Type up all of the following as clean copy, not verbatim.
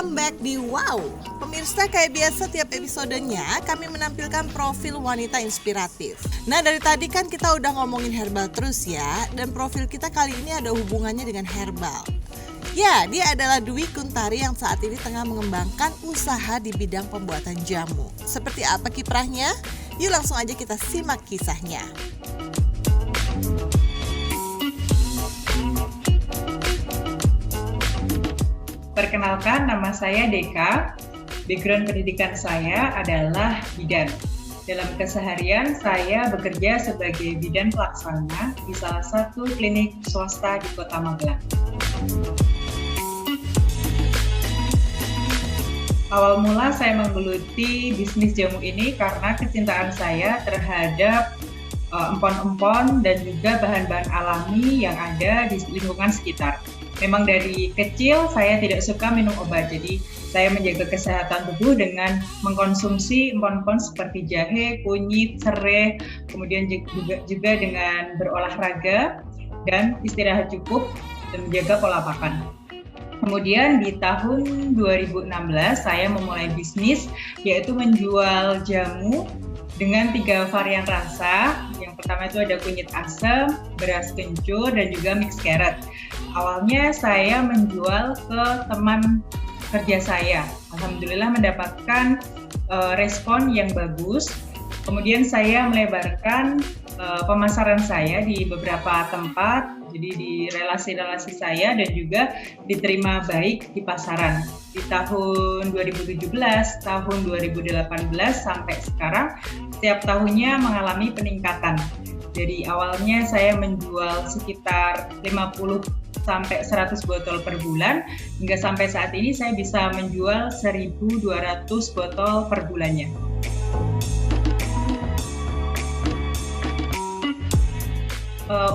welcome back di Wow. Pemirsa, kayak biasa tiap episodenya kami menampilkan profil wanita inspiratif. Nah, dari tadi kan kita udah ngomongin herbal terus ya, dan profil kita kali ini ada hubungannya dengan herbal. Ya, dia adalah Dwi Kuntari yang saat ini tengah mengembangkan usaha di bidang pembuatan jamu. Seperti apa kiprahnya? Yuk langsung aja kita simak kisahnya. Perkenalkan, nama saya Deka. Background pendidikan saya adalah bidan. Dalam keseharian, saya bekerja sebagai bidan pelaksana di salah satu klinik swasta di Kota Magelang. Awal mula saya menggeluti bisnis jamu ini karena kecintaan saya terhadap empon-empon dan juga bahan-bahan alami yang ada di lingkungan sekitar. Memang dari kecil saya tidak suka minum obat, jadi saya menjaga kesehatan tubuh dengan mengkonsumsi empon-empon seperti jahe, kunyit, serai, kemudian juga dengan berolahraga dan istirahat cukup dan menjaga pola makan. Kemudian di tahun 2016 saya memulai bisnis, yaitu menjual jamu dengan 3 varian rasa. Yang pertama itu ada kunyit asam, beras kencur, dan juga mix carrot. Awalnya saya menjual ke teman kerja saya. Alhamdulillah mendapatkan respon yang bagus. Kemudian saya melebarkan pemasaran saya di beberapa tempat, jadi di relasi-relasi saya dan juga diterima baik di pasaran. Di tahun 2017, tahun 2018 sampai sekarang, setiap tahunnya mengalami peningkatan. Dari awalnya saya menjual sekitar 50 sampai 100 botol per bulan, hingga sampai saat ini saya bisa menjual 1.200 botol per bulannya.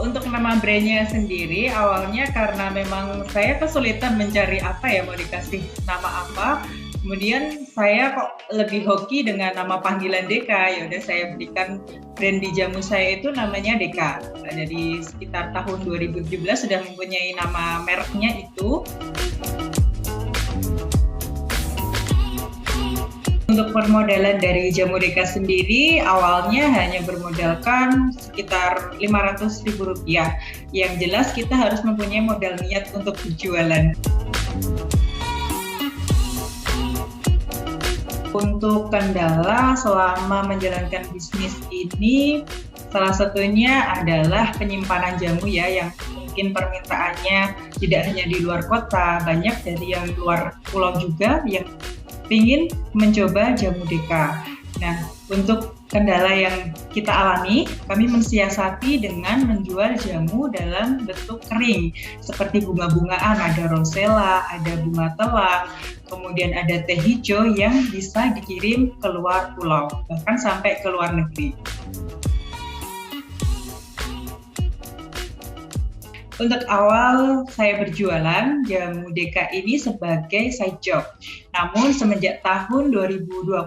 Untuk nama brandnya sendiri, awalnya karena memang saya kesulitan mencari apa ya mau dikasih nama apa. Kemudian saya kok lebih hoki dengan nama panggilan Deka, ya udah saya berikan brand di jamu saya itu namanya Deka. Jadi sekitar tahun 2017 sudah mempunyai nama mereknya itu. Untuk permodalan dari jamu Deka sendiri, awalnya hanya bermodalkan sekitar Rp500.000. Yang jelas kita harus mempunyai modal niat untuk berjualan. Untuk kendala selama menjalankan bisnis ini, salah satunya adalah penyimpanan jamu ya, yang mungkin permintaannya tidak hanya di luar kota, banyak dari yang luar pulau juga yang ingin mencoba jamu Deka. Nah, untuk kendala yang kita alami, kami mensiasati dengan menjual jamu dalam bentuk kering, seperti bunga-bungaan, ada rosella, ada bunga telang, kemudian ada teh hijau yang bisa dikirim ke luar pulau, bahkan sampai ke luar negeri. Untuk awal saya berjualan, jamu Deka ini sebagai side job. Namun semenjak tahun 2020,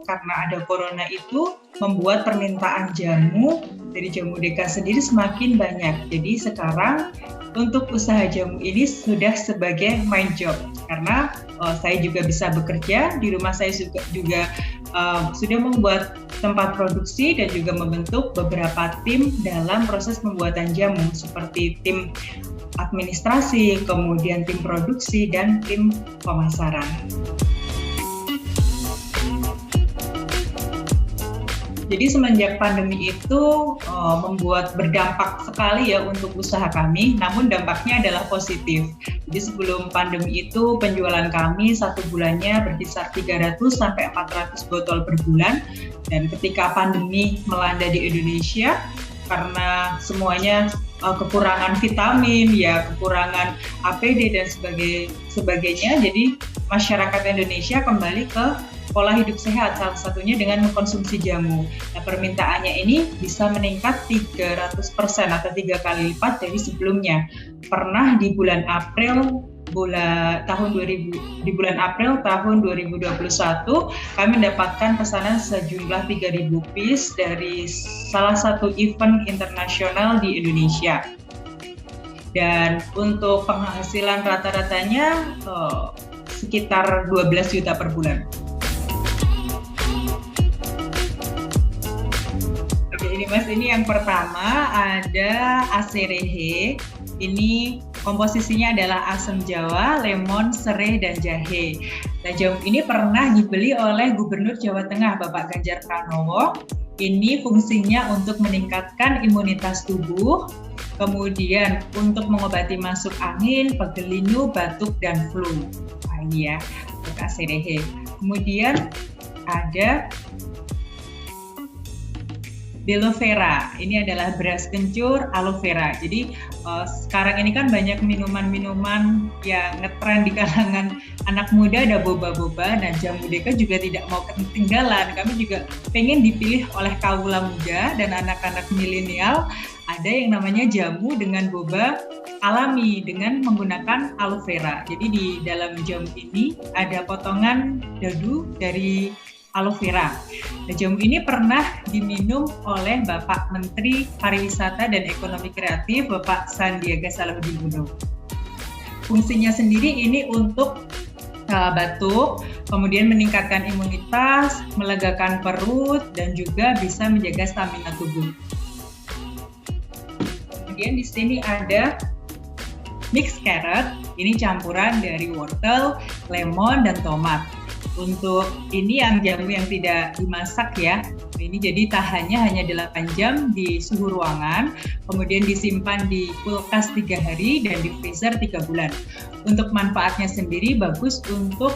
karena ada corona itu, membuat permintaan jamu dari jamu Deka sendiri semakin banyak. Jadi sekarang untuk usaha jamu ini sudah sebagai main job. Karena saya juga bisa bekerja, di rumah saya juga sudah membuat tempat produksi dan juga membentuk beberapa tim dalam proses pembuatan jamu, seperti tim administrasi, kemudian tim produksi, dan tim pemasaran. Jadi semenjak pandemi itu membuat berdampak sekali ya untuk usaha kami, namun dampaknya adalah positif. Jadi sebelum pandemi itu penjualan kami satu bulannya berkisar 300 sampai 400 botol per bulan, dan ketika pandemi melanda di Indonesia karena semuanya kekurangan vitamin, ya kekurangan APD dan sebagainya, jadi masyarakat Indonesia kembali ke pola hidup sehat, salah satunya dengan mengkonsumsi jamu. Nah, permintaannya ini bisa meningkat 300% atau 3 kali lipat dari sebelumnya. Pernah di bulan April tahun 2021 kami mendapatkan pesanan sejumlah 3.000 piece dari salah satu event internasional di Indonesia. Dan untuk penghasilan rata-ratanya sekitar 12 juta per bulan. Oke, ini Mas, ini yang pertama ada acerehe. Ini komposisinya adalah asam jawa, lemon, serai, dan jahe. Nah, jamu ini pernah dibeli oleh Gubernur Jawa Tengah, Bapak Ganjar Pranowo. Ini fungsinya untuk meningkatkan imunitas tubuh, kemudian untuk mengobati masuk angin, pegel linu, batuk, dan flu. Nah, ini ya, untuk acerehe. Kemudian ada aloe vera. Ini adalah beras kencur aloe vera. Jadi sekarang ini kan banyak minuman-minuman yang ngetren di kalangan anak muda, ada boba-boba. Nah, Jamu Deka juga tidak mau ketinggalan. Kami juga pengen dipilih oleh kaula muda dan anak-anak milenial. Ada yang namanya jamu dengan boba alami dengan menggunakan aloe vera. Jadi di dalam jamu ini ada potongan dadu dari aloe vera. Nah, jamu ini pernah diminum oleh Bapak Menteri Pariwisata dan Ekonomi Kreatif, Bapak Sandiaga Salahuddin Uno. Fungsinya sendiri ini untuk batuk, kemudian meningkatkan imunitas, melegakan perut, dan juga bisa menjaga stamina tubuh. Kemudian di sini ada mixed carrot, ini campuran dari wortel, lemon, dan tomat. Untuk ini yang jamu yang tidak dimasak ya, ini jadi tahannya hanya 8 jam di suhu ruangan, kemudian disimpan di kulkas 3 hari dan di freezer 3 bulan. Untuk manfaatnya sendiri bagus untuk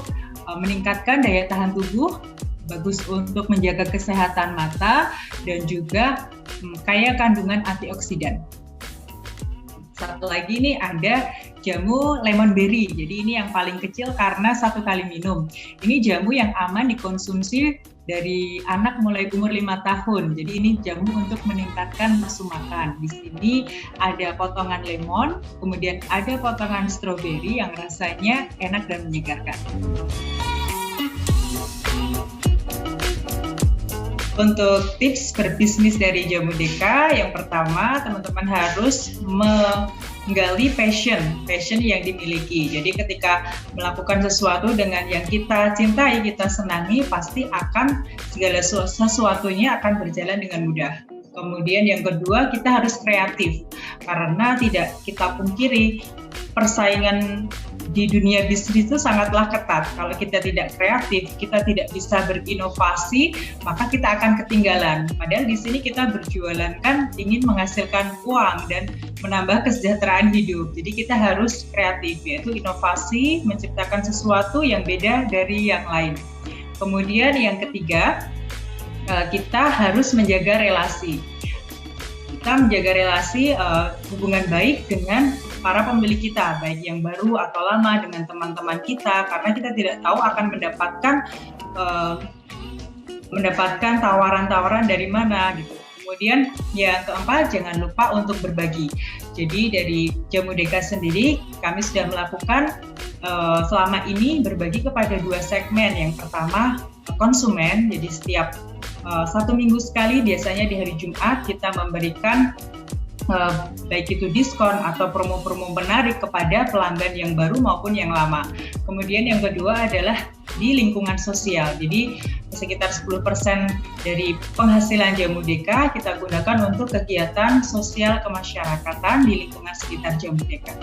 meningkatkan daya tahan tubuh, bagus untuk menjaga kesehatan mata, dan juga kaya kandungan antioksidan. Satu lagi nih ada jamu lemon berry. Jadi ini yang paling kecil karena 1 kali minum. Ini jamu yang aman dikonsumsi dari anak mulai umur 5 tahun. Jadi ini jamu untuk meningkatkan nafsu makan. Di sini ada potongan lemon, kemudian ada potongan stroberi yang rasanya enak dan menyegarkan. Untuk tips berbisnis dari Jamu Deka, yang pertama teman-teman harus menggali passion yang dimiliki. Jadi ketika melakukan sesuatu dengan yang kita cintai, kita senangi, pasti akan segala sesuatunya akan berjalan dengan mudah. Kemudian yang kedua, kita harus kreatif, karena tidak kita pungkiri persaingan di dunia bisnis itu sangatlah ketat. Kalau kita tidak kreatif, kita tidak bisa berinovasi, maka kita akan ketinggalan. Padahal di sini kita berjualan kan ingin menghasilkan uang dan menambah kesejahteraan hidup. Jadi kita harus kreatif, yaitu inovasi, menciptakan sesuatu yang beda dari yang lain. Kemudian yang ketiga, kita harus menjaga relasi. Kita menjaga relasi hubungan baik dengan para pembeli kita, baik yang baru atau lama, dengan teman-teman kita, karena kita tidak tahu akan mendapatkan tawaran-tawaran dari mana gitu. Kemudian yang keempat, jangan lupa untuk berbagi. Jadi dari Jamu Deka sendiri kami sudah melakukan selama ini berbagi kepada 2 segmen. Yang pertama konsumen, jadi setiap 1 minggu sekali, biasanya di hari Jumat, kita memberikan baik itu diskon atau promo-promo menarik kepada pelanggan yang baru maupun yang lama. Kemudian yang kedua adalah di lingkungan sosial. Jadi sekitar 10% dari penghasilan Jamu Deka kita gunakan untuk kegiatan sosial kemasyarakatan di lingkungan sekitar Jamu Deka.